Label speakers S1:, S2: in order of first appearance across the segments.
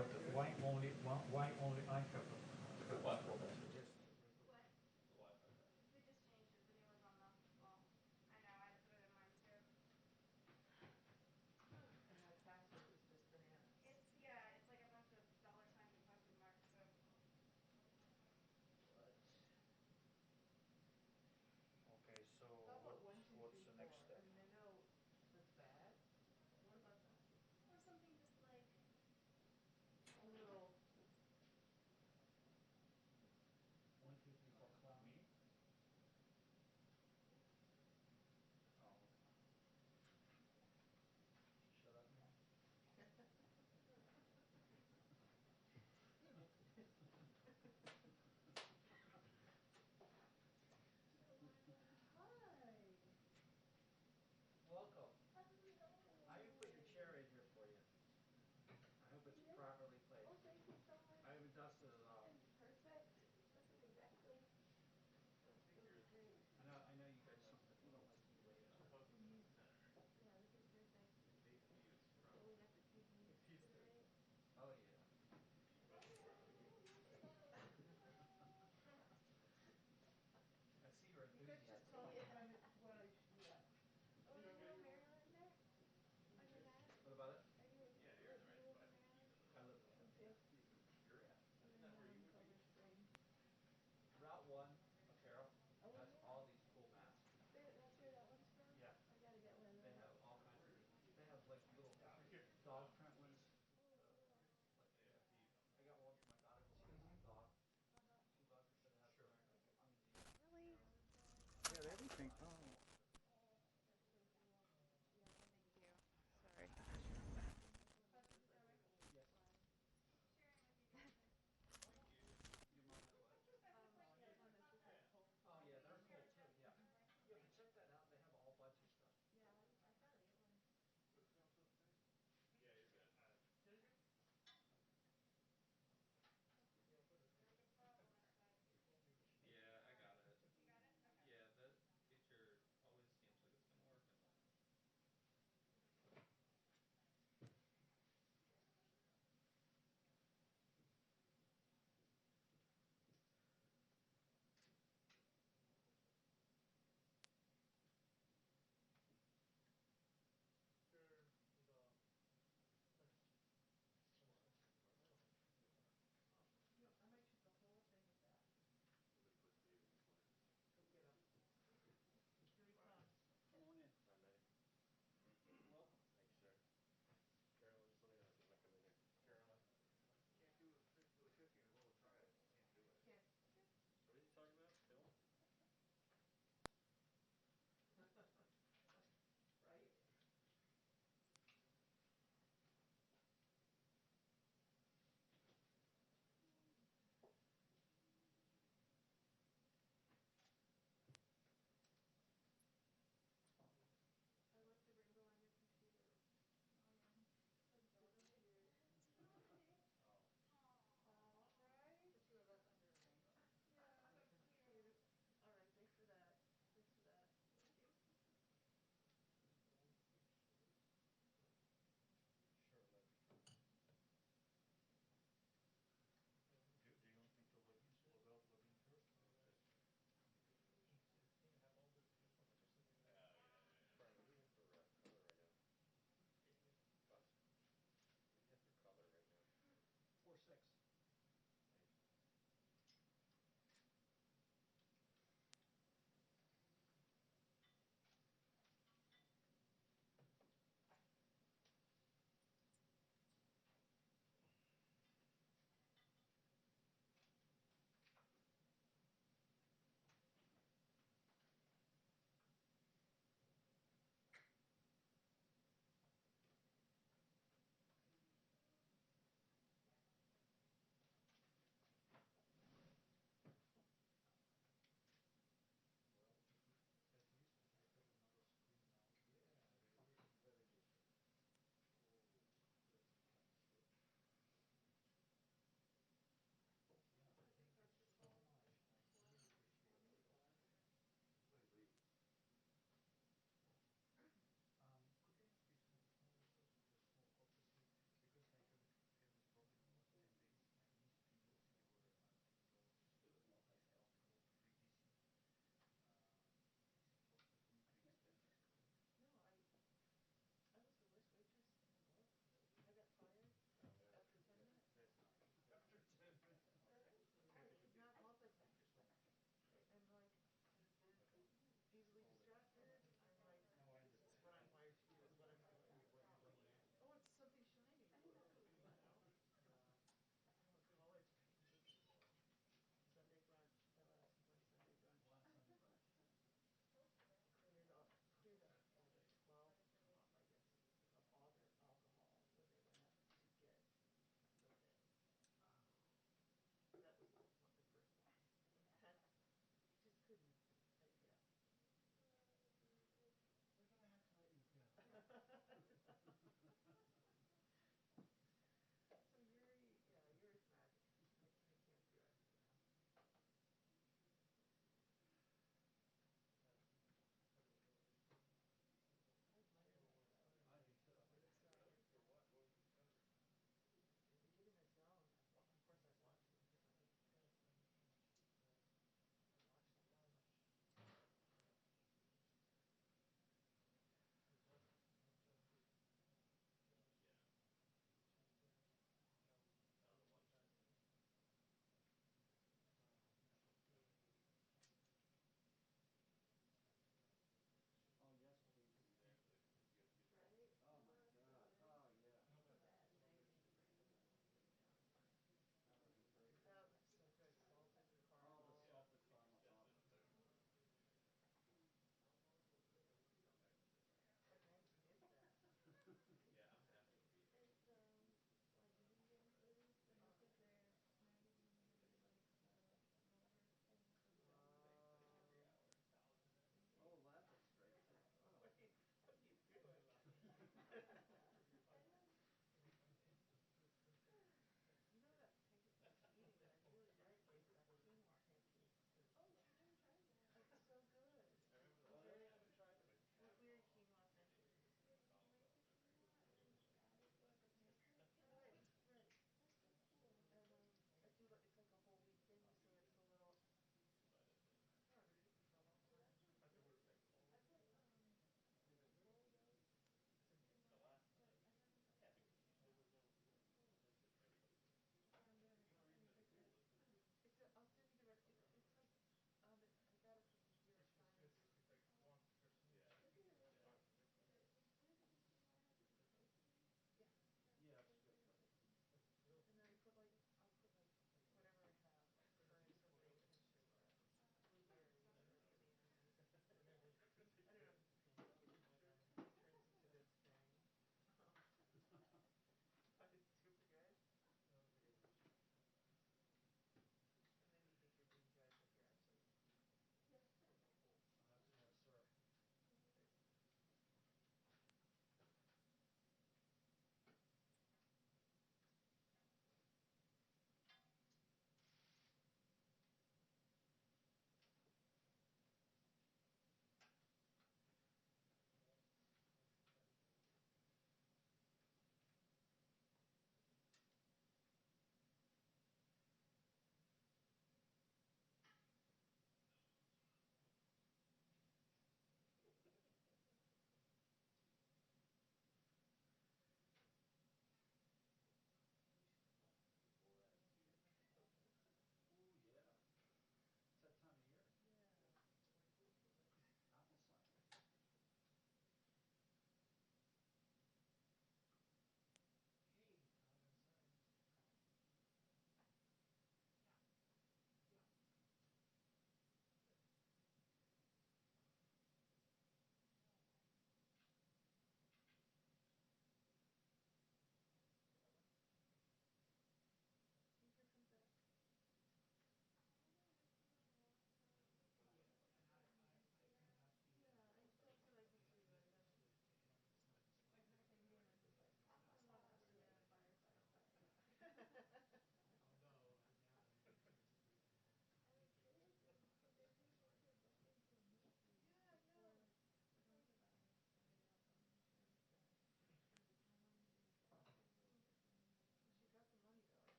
S1: But why only I have a
S2: What?
S1: messages?
S3: What? We just changed it. The new one's on the wall. I know, I had to put it in mine too.
S4: And that password is just bananas.
S3: It's like a bunch of dollar signs and question marks, so.
S4: What?
S1: Okay, so
S4: How about 1, 2,
S1: what's
S4: 3,
S1: the
S4: 4?
S1: next step?
S4: I mean, I know that's bad. What about that?
S3: Or something just like,
S4: A little.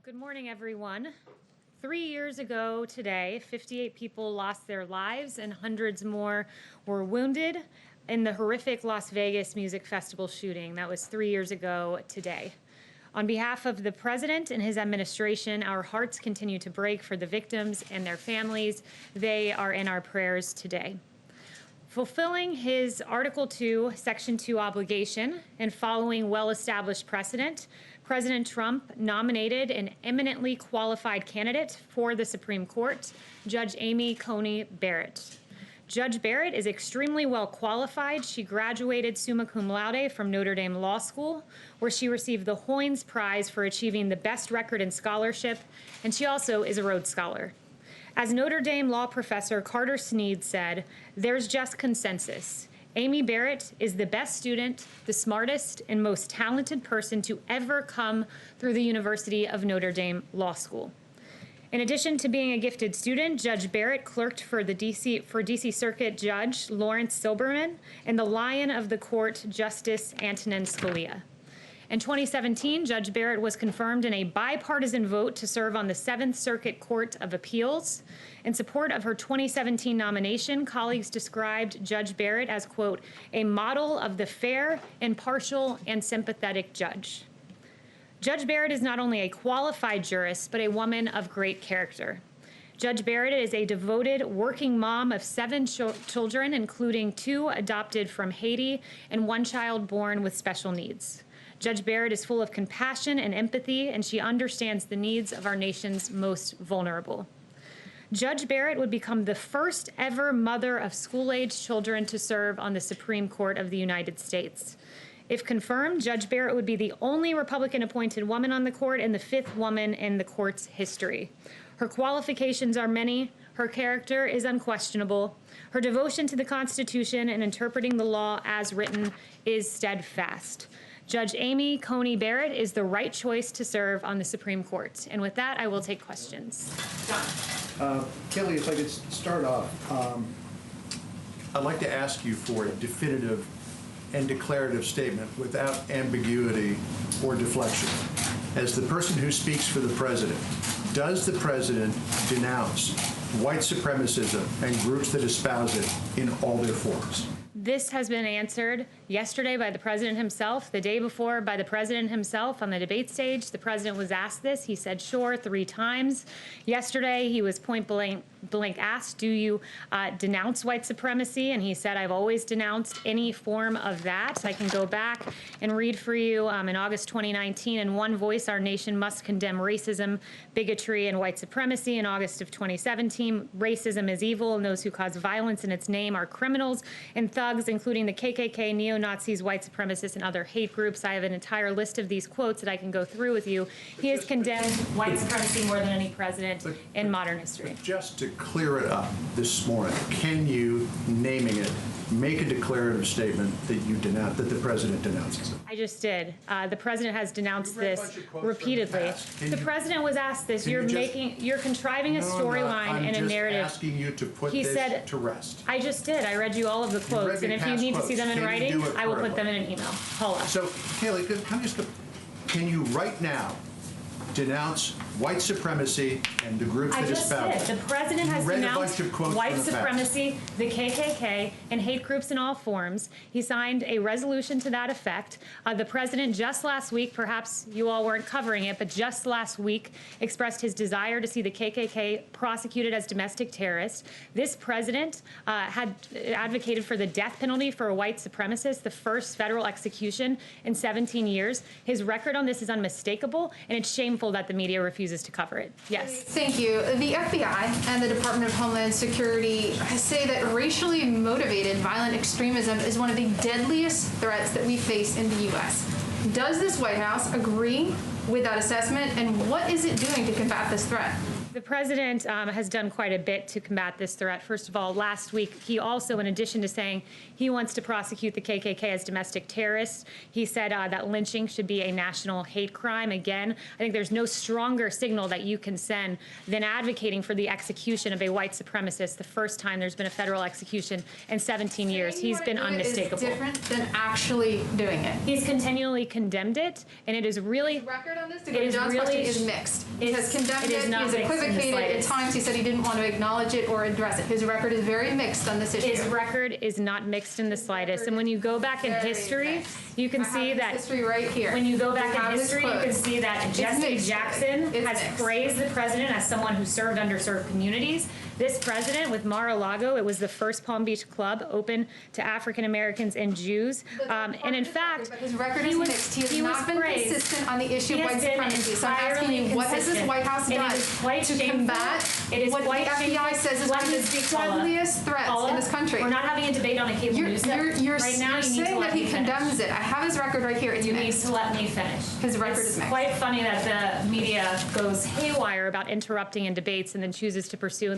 S2: Good morning, everyone. 3 years ago today, 58 people lost their lives and hundreds more were wounded in the horrific Las Vegas Music Festival shooting. That was 3 years ago today. On behalf of the President and his administration, our hearts continue to break for the victims and their families. They are in our prayers today. Fulfilling his Article 2, Section 2 obligation and following well-established precedent, President Trump nominated an eminently qualified candidate for the Supreme Court, Judge Amy Coney Barrett. Judge Barrett is extremely well qualified. She graduated summa cum laude from Notre Dame Law School, where she received the Hoynes Prize for achieving the best record in scholarship, and she also is a Rhodes Scholar. As Notre Dame law professor Carter Sneed said, "There's just consensus. Amy Barrett is the best student, the smartest, and most talented person to ever come through the University of Notre Dame Law School." In addition to being a gifted student, Judge Barrett clerked for DC Circuit Judge Lawrence Silberman and the Lion of the Court, Justice Antonin Scalia. In 2017, Judge Barrett was confirmed in a bipartisan vote to serve on the Seventh Circuit Court of Appeals. In support of her 2017 nomination, colleagues described Judge Barrett as, quote, "a model of the fair, impartial, and sympathetic judge." Judge Barrett is not only a qualified jurist, but a woman of great character. Judge Barrett is a devoted working mom of 7 children, including 2 adopted from Haiti and 1 child born with special needs. Judge Barrett is full of compassion and empathy, and she understands the needs of our nation's most vulnerable. Judge Barrett would become the first ever mother of school-aged children to serve on the Supreme Court of the United States. If confirmed, Judge Barrett would be the only Republican-appointed woman on the court and the 5th woman in the court's history. Her qualifications are many. Her character is unquestionable. Her devotion to the Constitution and interpreting the law as written is steadfast. Judge Amy Coney Barrett is the right choice to serve on the Supreme Court. And with that, I will take questions. John.
S5: Kayleigh, if I could start off, I'd like to ask you for a definitive and declarative statement without ambiguity or deflection. As the person who speaks for the President, does the President denounce white supremacism and groups that espouse it in all their forms?
S2: This has been answered yesterday by the President himself, the day before by the President himself on the debate stage. The President was asked this. He said, sure, 3 times. Yesterday, he was point blank asked, do you denounce white supremacy? And he said, I've always denounced any form of that. I can go back and read for you in August 2019, in one voice, our nation must condemn racism, bigotry, and white supremacy. In August of 2017, racism is evil, and those who cause violence in its name are criminals and thugs, including the KKK, neo-Nazis, white supremacists, and other hate groups. I have an entire list of these quotes that I can go through with you. He has condemned white supremacy more than any president in modern history.
S5: Just to clear it up this morning, can you, naming it, make a declarative statement that you denounce, that the President denounces it?
S2: I just did. The President has denounced this repeatedly. The President was asked this. You're contriving a storyline and a narrative.
S5: I'm just asking you to put this to rest.
S2: I just did. I read you all of the quotes, and if you need to see them in writing, I will put them in an email. Paula.
S5: So, Kayleigh, can you right now denounce white supremacy and the groups that espouse it?
S2: I just did. The President has denounced white supremacy, the KKK, and hate groups in all forms. He signed a resolution to that effect. The President just last week, perhaps you all weren't covering it, but just last week expressed his desire to see the KKK prosecuted as domestic terrorists. This President had advocated for the death penalty for a white supremacist, the first federal execution in 17 years. His record on this is unmistakable, and it's shameful that the media refuses to cover it. Yes.
S6: Thank you. The FBI and the Department of Homeland Security say that racially motivated violent extremism is one of the deadliest threats that we face in the U.S. Does this White House agree with that assessment, and what is it doing to combat this threat?
S2: The president has done quite a bit to combat this threat. First of all, last week, he also, in addition to saying he wants to prosecute the KKK as domestic terrorists, he said that lynching should be a national hate crime. Again, I think there's no stronger signal that you can send than advocating for the execution of a white supremacist, the first time there's been a federal execution in 17 years. He's been unmistakable.
S6: It's different than actually doing it.
S2: He's continually condemned it, and it is really...
S6: The record on this, to
S2: It
S6: go to
S2: is
S6: John's
S2: really-
S6: question, is mixed. He has condemned
S2: it is
S6: it,
S2: not
S6: he's
S2: mixed in the
S6: equivocated, at
S2: slightest.
S6: times he said he didn't want to acknowledge it or address it. His record is very mixed on this issue.
S2: His record is not mixed in the slightest. And when you go back in
S6: Very
S2: history,
S6: mixed.
S2: you can
S6: I have
S2: see
S6: his
S2: that
S6: history right here.
S2: when you go back
S6: We have
S2: in
S6: his
S2: history, you can
S6: quotes.
S2: see that
S6: It's
S2: Jesse
S6: mixed.
S2: Jackson
S6: It's
S2: has
S6: mixed.
S2: praised the president as someone who served underserved communities. This president with Mar-a-Lago, it was the first Palm Beach club open to African Americans and Jews. And in fact,
S6: But his record
S2: he
S6: is
S2: was-
S6: mixed. He has
S2: he was
S6: not been
S2: praised.
S6: consistent on the issue
S2: He
S6: of
S2: has
S6: white
S2: been
S6: supremacy. So I'm asking you,
S2: entirely
S6: what has this
S2: consistent.
S6: White House
S2: And it
S6: done
S2: is quite
S6: to
S2: shameful.
S6: combat
S2: It is
S6: what the
S2: quite
S6: FBI
S2: shameful.
S6: says is
S2: Let
S6: one of
S2: me
S6: the
S2: speak, Paula.
S6: deadliest threats
S2: Paula,
S6: in this country?
S2: we're not having a debate on a cable news network.
S6: You're
S2: right now, you need to
S6: saying
S2: let
S6: that he
S2: me finish.
S6: condemns it. I have his record right here. It's
S2: You need
S6: mixed.
S2: to let me finish.
S6: His record
S2: It's
S6: is mixed.
S2: quite funny that the media goes haywire about interrupting in debates and then chooses to pursue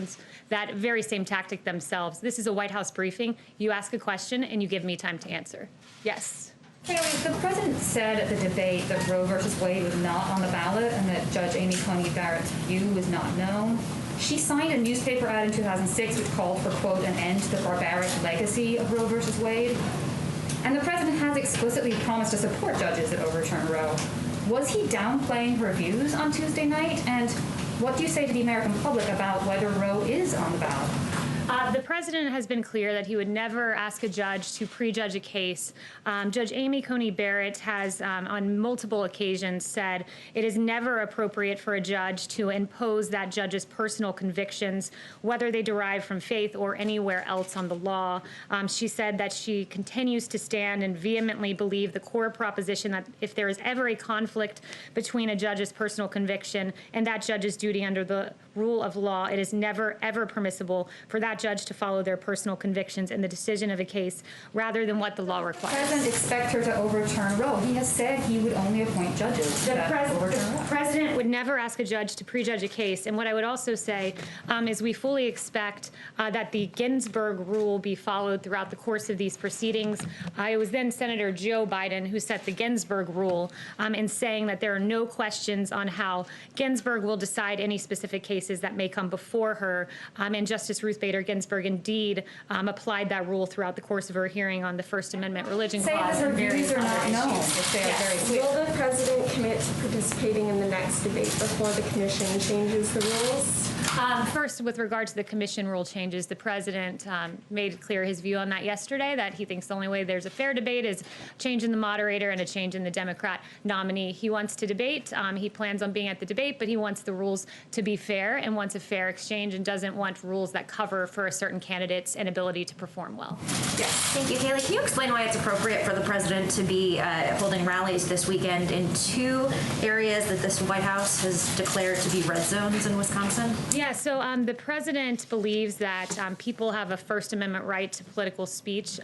S2: that very same tactic themselves. This is a White House briefing. You ask a question and you give me time to answer. Yes.
S7: Kayleigh, the president said at the debate that Roe versus Wade was not on the ballot and that Judge Amy Coney Barrett's view was not known. She signed a newspaper ad in 2006 which called for, quote, an end to the barbaric legacy of Roe versus Wade. And the president has explicitly promised to support judges that overturn Roe. Was he downplaying her views on Tuesday night? And what do you say to the American public about whether Roe is on the ballot?
S2: The president has been clear that he would never ask a judge to prejudge a case. Judge Amy Coney Barrett has, on multiple occasions, said it is never appropriate for a judge to impose that judge's personal convictions, whether they derive from faith or anywhere else on the law. She said that she continues to stand and vehemently believe the core proposition that if there is ever a conflict between a judge's personal conviction and that judge's duty under the rule of law, it is never, ever permissible for that judge to follow their personal convictions in the decision of a case rather than what the law
S7: The
S2: requires.
S7: president expect her to overturn Roe. He has said he would only appoint judges
S2: The
S7: that overturn Roe.
S2: president would never ask a judge to prejudge a case. And what I would also say is we fully expect that the Ginsburg rule be followed throughout the course of these proceedings. It was then Senator Joe Biden who set the Ginsburg rule in saying that there are no questions on how Ginsburg will decide any specific cases that may come before her. And Justice Ruth Bader Ginsburg indeed applied that rule throughout the course of her hearing on the First Amendment religion
S7: Say
S2: clause
S7: that her
S2: and various
S7: views are not
S2: other
S7: known,
S2: issues.
S7: if they are
S2: Yes.
S7: very clear.
S8: Will the president commit to participating in the next debate before the commission changes the rules?
S2: First, with regard to the commission rule changes, the president made clear his view on that yesterday, that he thinks the only way there's a fair debate is change in the moderator and a change in the Democrat nominee. He wants to debate. He plans on being at the debate, but he wants the rules to be fair and wants a fair exchange and doesn't want rules that cover for a certain candidate's inability to perform well.
S9: Thank you, Kayleigh. Can you explain why it's appropriate for the president to be holding rallies this weekend in two areas that this White House has declared to be red zones in Wisconsin?
S2: Yeah, so the president believes that people have a First Amendment right to political speech.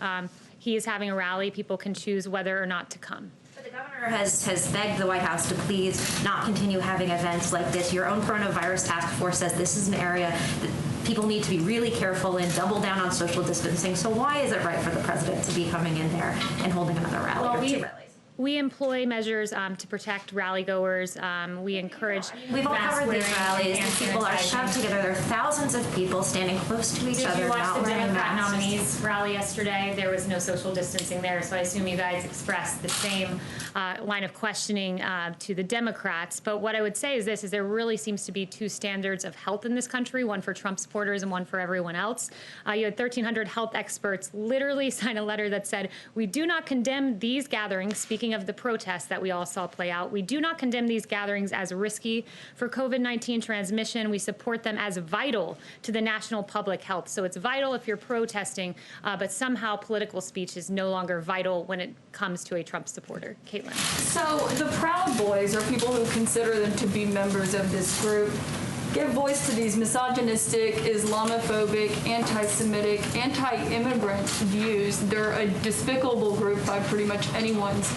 S2: He is having a rally. People can choose whether or not to come.
S9: But the governor has begged the White House to please not continue having events like this. Your own coronavirus task force says this is an area that people need to be really careful in, double down on social distancing. So why is it right for the president to be coming in there and holding another rally
S2: Well,
S9: or two rallies?
S2: we employ measures to protect rally goers. We encourage
S9: We've all
S2: mask
S9: covered these
S2: wearing
S9: rallies.
S2: and
S9: These people are
S2: sanitizing.
S9: shoved together. There are thousands of people standing close to each
S2: Did
S9: other,
S2: you watch
S9: not
S2: the
S9: wearing
S2: Democrat
S9: masks.
S2: nominees rally yesterday? There was no social distancing there, so I assume you guys expressed the same line of questioning to the Democrats. But what I would say is this, is there really seems to be two standards of health in this country, one for Trump supporters and one for everyone else. You had 1,300 health experts literally sign a letter that said, we do not condemn these gatherings, speaking of the protests that we all saw play out. We do not condemn these gatherings as risky for COVID-19 transmission. We support them as vital to the national public health. So it's vital if you're protesting, but somehow political speech is no longer vital when it comes to a Trump supporter. Caitlin.
S10: So the Proud Boys, or people who consider them to be members of this group, give voice to these misogynistic, Islamophobic, anti-Semitic, anti-immigrant views. They're a despicable group by pretty much anyone's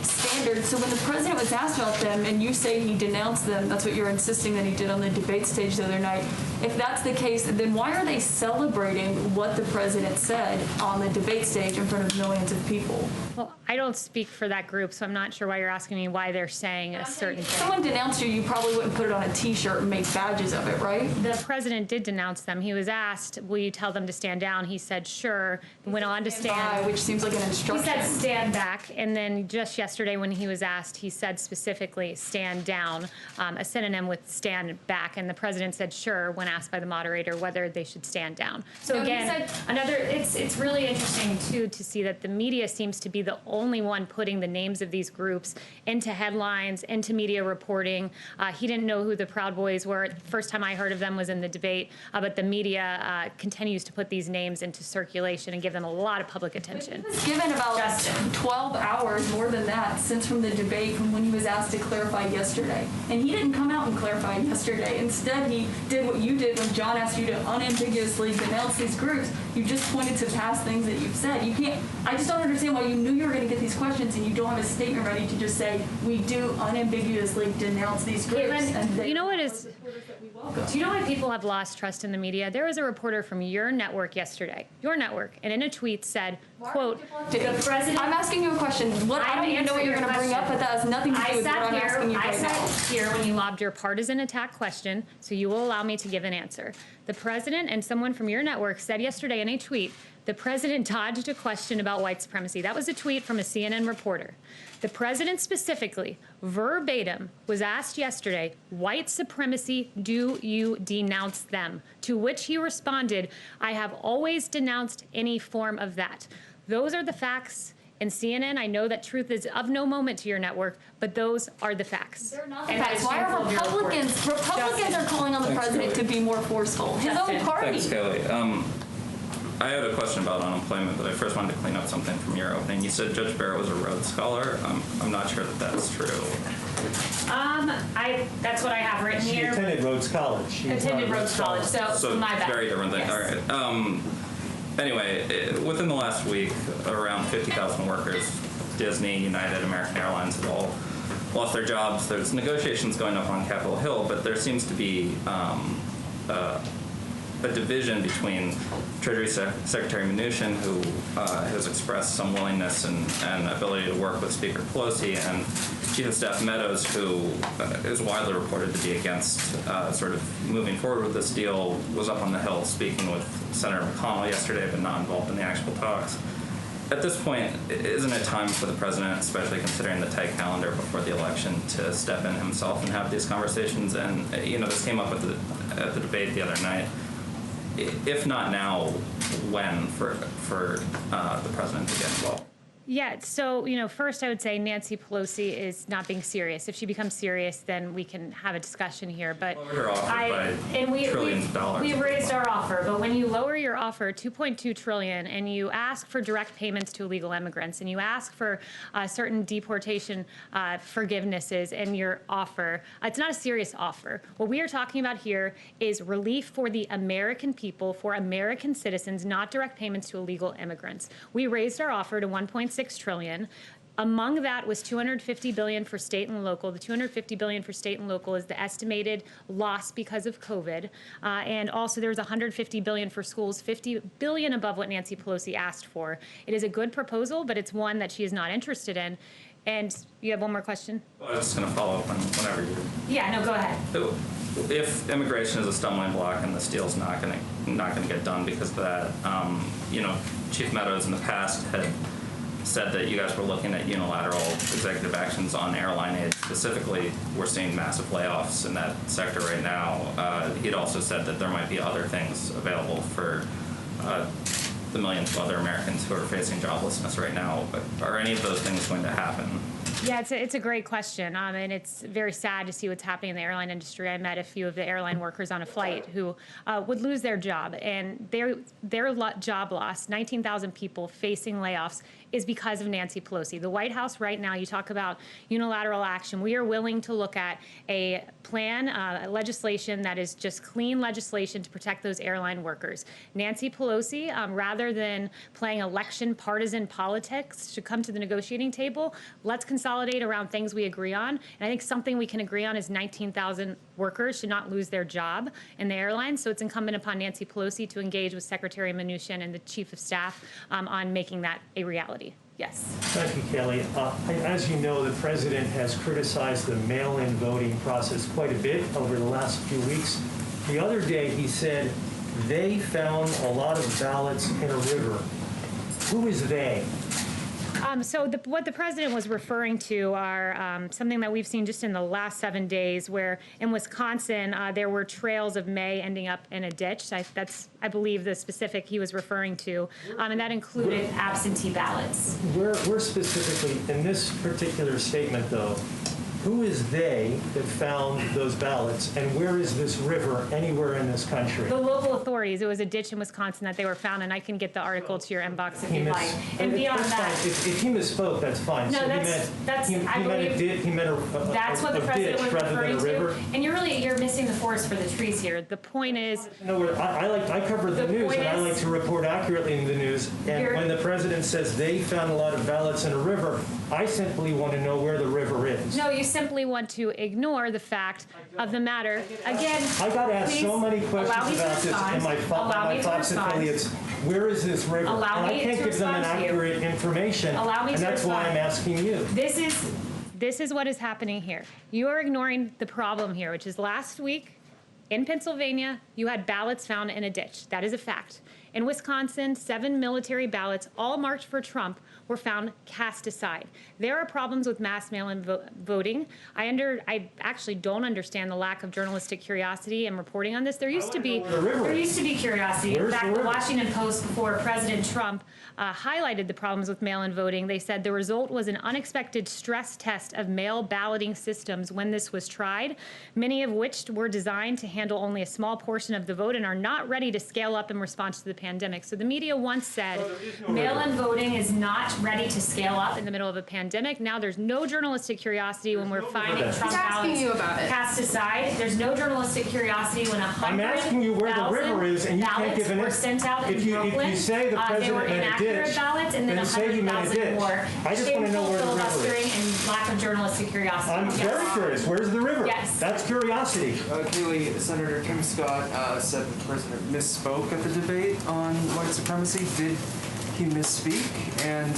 S10: standards. wondered, so when the president was asked about them and you say he denounced them, that's what you're insisting that he did on the debate stage the other night. If that's the case, then why are they celebrating what the president said on the debate stage in front of millions of people?
S2: Well, I don't speak for that group, so I'm not sure why you're asking me why they're saying a certain
S10: If
S2: thing.
S10: someone denounced you, you probably wouldn't put it on a t-shirt and make badges of it, right?
S2: The president did denounce them. He was asked, will you tell them to stand down? He said, sure, and went on to stand.
S10: Which seems like an
S2: He
S10: instruction.
S2: said stand back, and then just yesterday when he was asked, he said specifically stand down, a synonym with stand back, and the president said sure when asked by the moderator whether they should stand down. So
S10: No, he
S2: again,
S10: said-
S2: it's really interesting too to see that the media seems to be the only one putting the names of these groups into headlines, into media reporting. He didn't know who the Proud Boys were. The first time I heard of them was in the debate, but the media continues to put these names into circulation and give them a lot of public attention.
S10: He was given about
S2: Justin.
S10: 12 hours, more than that, since from the debate from when he was asked to clarify yesterday. And he didn't come out and clarify yesterday. Instead, he did what you did when John asked you to unambiguously denounce these groups. You just pointed to past things that you've said. You can't, I just don't understand why you knew you were going to get these questions and you don't have a statement ready to just say, we do unambiguously denounce these groups.
S2: Caitlin,
S10: And they
S2: you know what
S10: are
S2: is-
S10: supporters that we welcome.
S2: Do you know why people have lost trust in the media? There was a reporter from your network yesterday, and in a tweet said, quote,
S10: The president. I'm asking you a question. I don't even know what you're going to bring up, but that has nothing to do with what I'm asking you right now.
S2: I sat here when you lobbed your partisan attack question, so you will allow me to give an answer. The president and someone from your network said yesterday in a tweet, the president dodged a question about white supremacy. That was a tweet from a CNN reporter. The president specifically, verbatim, was asked yesterday, white supremacy, do you denounce them? To which he responded, I have always denounced any form of that. Those are the facts. And CNN, I know that truth is of no moment to your network, but those are the facts.
S10: They're not the facts. Why are Republicans are calling on the president to be more forceful? His own party.
S11: Thanks, Kayleigh. I had a question about unemployment, but I first wanted to clean up something from your opening. You said Judge Barrett was a Rhodes Scholar. I'm not sure that that's true.
S2: That's what I have written
S12: She
S2: here.
S12: attended Rhodes College. She was
S2: Attended
S12: not a
S2: Rhodes College, so my bad.
S11: Very different thing.
S2: Yes.
S11: All right. Anyway, within the last week, around 50,000 workers, Disney, United, American Airlines have all lost their jobs. There's negotiations going up on Capitol Hill, but there seems to be a division between Treasury Secretary Mnuchin, who has expressed some willingness and ability to work with Speaker Pelosi, and Chief of Staff Meadows, who is widely reported to be against sort of moving forward with this deal, was up on the Hill speaking with Senator McConnell yesterday, but not involved in the actual talks. At this point, isn't it time for the president, especially considering the tight calendar before the election, to step in himself and have these conversations? And this came up at the debate the other night. If not now, when for the president to get involved?
S2: Yeah, so, first I would say Nancy Pelosi is not being serious. If she becomes serious, then we can have a discussion here. But
S11: Lowered her offer by trillions of dollars.
S2: We raised our offer, but when you lower your offer $2.2 trillion and you ask for direct payments to illegal immigrants and you ask for certain deportation forgivenesses in your offer, it's not a serious offer. What we are talking about here is relief for the American people, for American citizens, not direct payments to illegal immigrants. We raised our offer to $1.6 trillion. Among that was $250 billion for state and local. The $250 billion for state and local is the estimated loss because of COVID. And also there was $150 billion for schools, $50 billion above what Nancy Pelosi asked for. It is a good proposal, but it's one that she is not interested in. And you have one more question?
S11: Well, I was just going to follow up whenever you're...
S2: Yeah, no, go ahead.
S11: If immigration is a stumbling block and this deal's not going to get done because of that, Chief Meadows in the past had said that you guys were looking at unilateral executive actions on airline aid. Specifically, we're seeing massive layoffs in that sector right now. He'd also said that there might be other things available for the millions of other Americans who are facing joblessness right now. But are any of those things going to happen?
S2: Yeah, it's a great question, and it's very sad to see what's happening in the airline industry. I met a few of the airline workers on a flight who would lose their job, and their job loss, 19,000 people facing layoffs, is because of Nancy Pelosi. The White House right now, you talk about unilateral action. We are willing to look at a plan, legislation that is just clean legislation to protect those airline workers. Nancy Pelosi, rather than playing election partisan politics, should come to the negotiating table. Let's consolidate around things we agree on. And I think something we can agree on is 19,000 workers should not lose their job in the airlines. So it's incumbent upon Nancy Pelosi to engage with Secretary Mnuchin and the Chief of Staff on making that a reality. Yes.
S12: Thank you, Kayleigh. As you know, the president has criticized the mail-in voting process quite a bit over the last few weeks. The other day, he said they found a lot of ballots in a river. Who is they?
S2: So what the president was referring to are something that we've seen just in the last 7 days, where in Wisconsin there were trails of May ending up in a ditch. That's, I believe, the specific he was referring to, and that included absentee ballots.
S12: We're specifically, in this particular statement, though, who is they that found those ballots, and where is this river anywhere in this country?
S2: The local authorities. It was a ditch in Wisconsin that they were found, and I can get the article to your inbox if you'd like. And beyond that,
S12: if he misspoke, that's fine.
S2: No,
S12: so
S2: that's
S12: he
S2: I believe
S12: he meant a
S2: that's what the president was referring
S12: to.
S2: And you're missing the forest for the trees here. The point is,
S12: no, I cover the news, and I like to report accurately in the news. And when the president says they found a lot of ballots in a river, I simply want to know where the river is.
S2: No, you simply want to ignore the fact of the matter. Again,
S12: I got asked so many questions about this in my Fox affiliates. Where is this river? And I can't give them an accurate information. And that's why I'm asking you.
S2: This is what is happening here. You are ignoring the problem here, which is last week in Pennsylvania, you had ballots found in a ditch. That is a fact. In Wisconsin, 7 military ballots, all marked for Trump, were found cast aside. There are problems with mass mail-in voting. I actually don't understand the lack of journalistic curiosity and reporting on this. There used to be curiosity. In fact, the Washington Post, before President Trump highlighted the problems with mail-in voting, they said the result was an unexpected stress test of mail balloting systems when this was tried, many of which were designed to handle only a small portion of the vote and are not ready to scale up in response to the pandemic. So the media once said mail-in voting is not ready to scale up in the middle of a pandemic. Now there's no journalistic curiosity when we're finding Trump ballots cast aside. There's no journalistic curiosity when 100,000
S12: I'm asking you where the river is, and you can't give an
S2: were sent out in Brooklyn.
S12: If you say the president
S2: they were
S12: meant a
S2: inaccurate
S12: ditch,
S2: ballots, and then 100,000 more.
S12: I just want to know where the river is.
S2: And lack of journalistic curiosity.
S12: I'm very curious. Where's the river?
S2: Yes.
S12: That's curiosity.
S13: Kayleigh, Senator Tim Scott said the president misspoke at the debate on white supremacy. Did he misspeak? And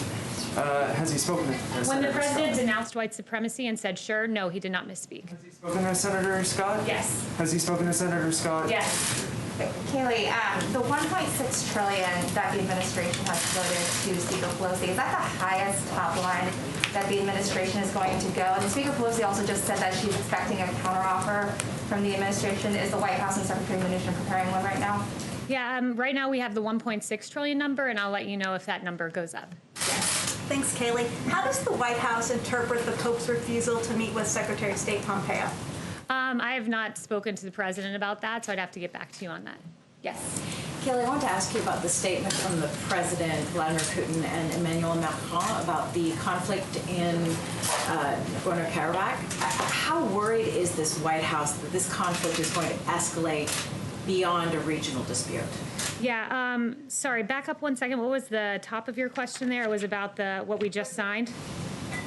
S13: has he spoken to
S2: When
S13: Senator
S2: the president
S13: Scott?
S2: denounced white supremacy and said, sure, no, he did not misspeak.
S13: Has he spoken to Senator Scott?
S2: Yes.
S13: Has he spoken to Senator Scott?
S2: Yes.
S3: Kayleigh, the 1.6 trillion that the administration has voted to Speaker Pelosi, is that the highest top line that the administration is going to go? And Speaker Pelosi also just said that she's expecting a counteroffer from the administration. Is the White House and Secretary Mnuchin preparing one right now?
S2: Yeah, right now we have the 1.6 trillion number, and I'll let you know if that number goes up.
S14: Thanks, Kayleigh. How does the White House interpret the Pope's refusal to meet with Secretary of State Pompeo?
S2: I have not spoken to the president about that, so I'd have to get back to you on that. Yes.
S15: Kayleigh, I want to ask you about the statement from the President, Vladimir Putin, and Emmanuel Macron about the conflict in Nagorno-Karabakh. How worried is this White House that this conflict is going to escalate beyond a regional dispute?
S2: Yeah, sorry, back up 1 second. What was the top of your question there? It was about what we just signed?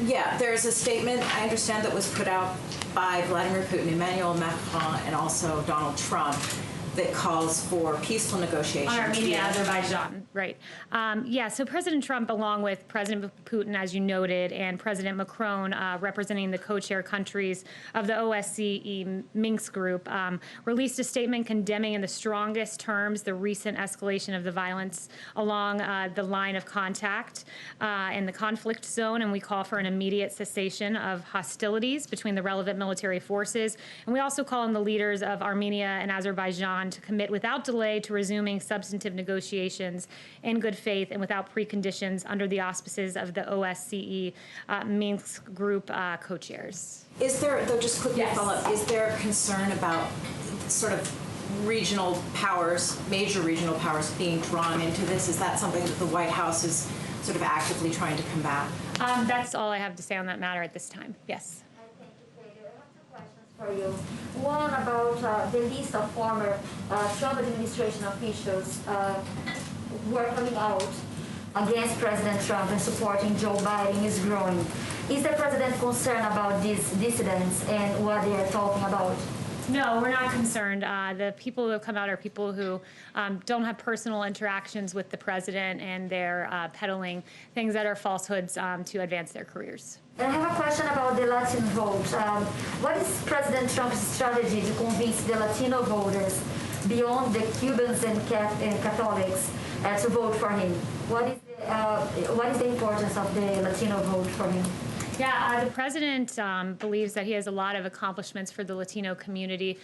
S15: Yeah, there's a statement, I understand, that was put out by Vladimir Putin, Emmanuel Macron, and also Donald Trump that calls for peaceful negotiations.
S2: On Armenia, Azerbaijan, right. Yeah, so President Trump, along with President Putin, as you noted, and President Macron, representing the co-chair countries of the OSCE Minsk group, released a statement condemning in the strongest terms the recent escalation of the violence along the line of contact in the conflict zone, and we call for an immediate cessation of hostilities between the relevant military forces. And we also call on the leaders of Armenia and Azerbaijan to commit without delay to resuming substantive negotiations in good faith and without preconditions under the auspices of the OSCE Minsk group co-chairs.
S15: Is there, though, just quickly follow up, is there concern about sort of regional powers, major regional powers being drawn into this? Is that something that the White House is sort of actively trying to combat?
S2: That's all I have to say on that matter at this time. Yes.
S16: Thank you, Kayleigh. I have two questions for you. One about the list of former Trump administration officials who are coming out against President Trump and supporting Joe Biden is growing. Is the president concerned about these dissidents and what they are talking about?
S2: No, we're not concerned. The people who have come out are people who don't have personal interactions with the president, and they're peddling things that are falsehoods to advance their careers.
S16: And I have a question about the Latin vote. What is President Trump's strategy to convince the Latino voters beyond the Cubans and Catholics to vote for him? What is the importance of the Latino vote for him?
S2: Yeah, the president believes that he has a lot of accomplishments for the Latino community,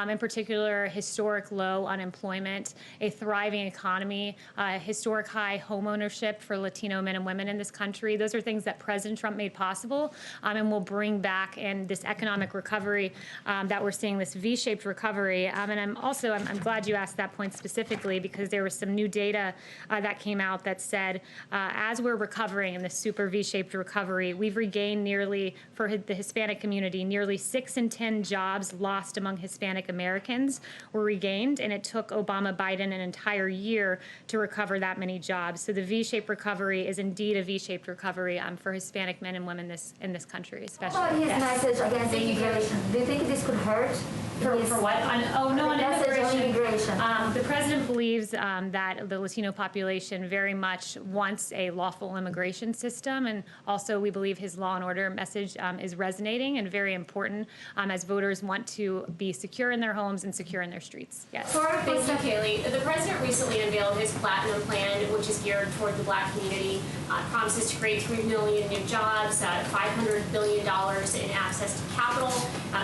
S2: in particular, historic low unemployment, a thriving economy, historic high home ownership for Latino men and women in this country. Those are things that President Trump made possible and will bring back in this economic recovery that we're seeing, this V-shaped recovery. And I'm glad you asked that point specifically, because there was some new data that came out that said as we're recovering in this super V-shaped recovery, we've regained nearly, for the Hispanic community, nearly 6 in 10 jobs lost among Hispanic Americans were regained, and it took Obama-Biden an entire year to recover that many jobs. So the V-shaped recovery is indeed a V-shaped recovery for Hispanic men and women in this country, especially.
S16: What about his message against immigration? Do you think this could hurt?
S2: For what? On
S16: immigration.
S2: The president believes that the Latino population very much wants a lawful immigration system, and also we believe his law and order message is resonating and very important as voters want to be secure in their homes and secure in their streets. Yes.
S17: Thank you, Kayleigh. The president recently unveiled his Platinum Plan, which is geared toward the Black community. Promises to create 3 million new jobs, $500 billion in access to capital.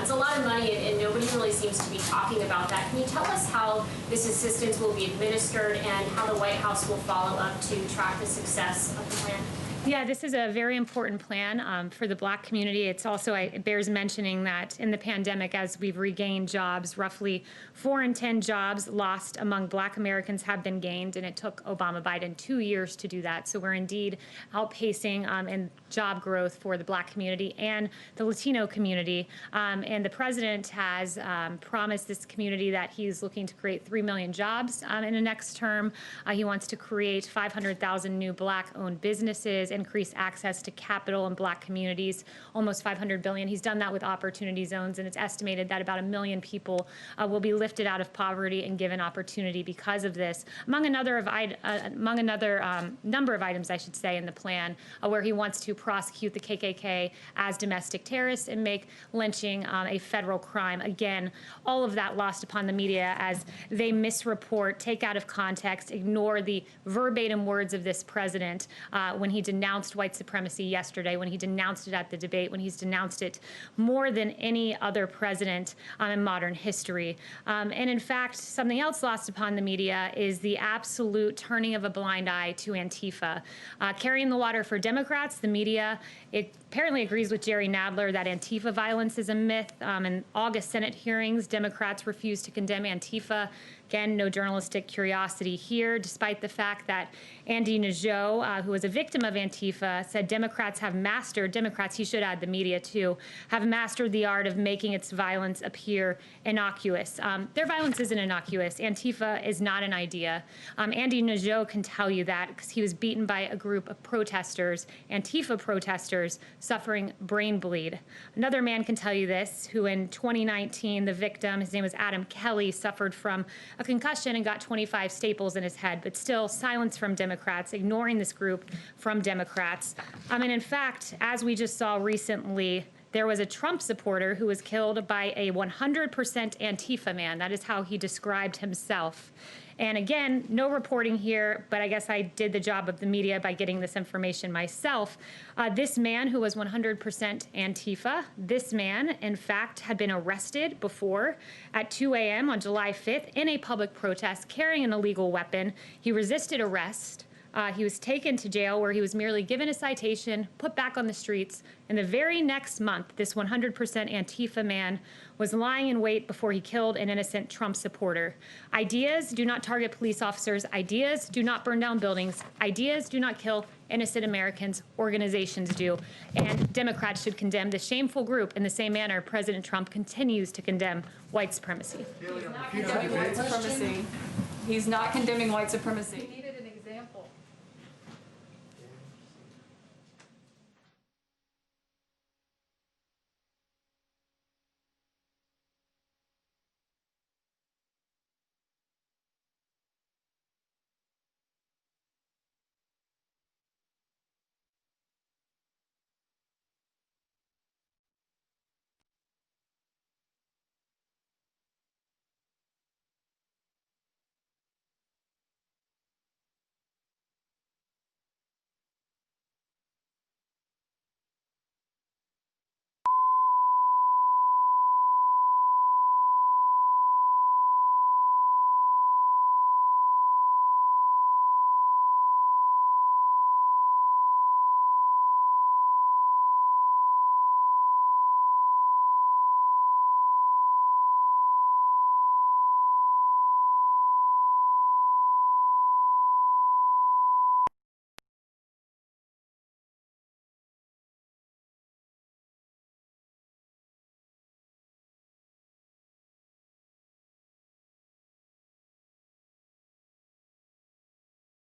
S17: It's a lot of money, and nobody really seems to be talking about that. Can you tell us how this assistance will be administered and how the White House will follow up to track the success of the plan?
S2: Yeah, this is a very important plan for the Black community. It's also, it bears mentioning that in the pandemic, as we've regained jobs, roughly 4 in 10 jobs lost among Black Americans have been gained, and it took Obama-Biden 2 years to do that. So we're indeed outpacing in job growth for the Black community and the Latino community. And the president has promised this community that he's looking to create 3 million jobs in the next term. He wants to create 500,000 new Black-owned businesses, increase access to capital in Black communities, almost $500 billion. He's done that with opportunity zones, and it's estimated that about 1 million people will be lifted out of poverty and given opportunity because of this, among another number of items, I should say, in the plan, where he wants to prosecute the KKK as domestic terrorists and make lynching a federal crime. Again, all of that lost upon the media as they misreport, take out of context, ignore the verbatim words of this president when he denounced white supremacy yesterday, when he denounced it at the debate, when he's denounced it more than any other president in modern history. And in fact, something else lost upon the media is the absolute turning of a blind eye to Antifa. Carrying the water for Democrats, the media, it apparently agrees with Jerry Nadler that Antifa violence is a myth. In August Senate hearings, Democrats refused to condemn Antifa. Again, no journalistic curiosity here, despite the fact that Andy Nadeau, who was a victim of Antifa, said Democrats, he should add the media too, have mastered the art of making its violence appear innocuous. Their violence isn't innocuous. Antifa is not an idea. Andy Nadeau can tell you that because he was beaten by a group of protesters, Antifa protesters, suffering brain bleed. Another man can tell you this, who in 2019, the victim, his name was Adam Kelly, suffered from a concussion and got 25 staples in his head, but still silence from Democrats, ignoring this group from Democrats. And in fact, as we just saw recently, there was a Trump supporter who was killed by a 100% Antifa man. That is how he described himself. And again, no reporting here, but I guess I did the job of the media by getting this information myself. This man who was 100% Antifa, this man, in fact, had been arrested before at 2 a.m. on July 5th in a public protest carrying an illegal weapon. He resisted arrest. He was taken to jail where he was merely given a citation, put back on the streets, and the very next month, this 100% Antifa man was lying in wait before he killed an innocent Trump supporter. Ideas do not target police officers. Ideas do not burn down buildings. Ideas do not kill innocent Americans. Organizations do. And Democrats should condemn this shameful group in the same manner President Trump continues to condemn white supremacy.
S10: He's not condemning white supremacy. He's not condemning white supremacy.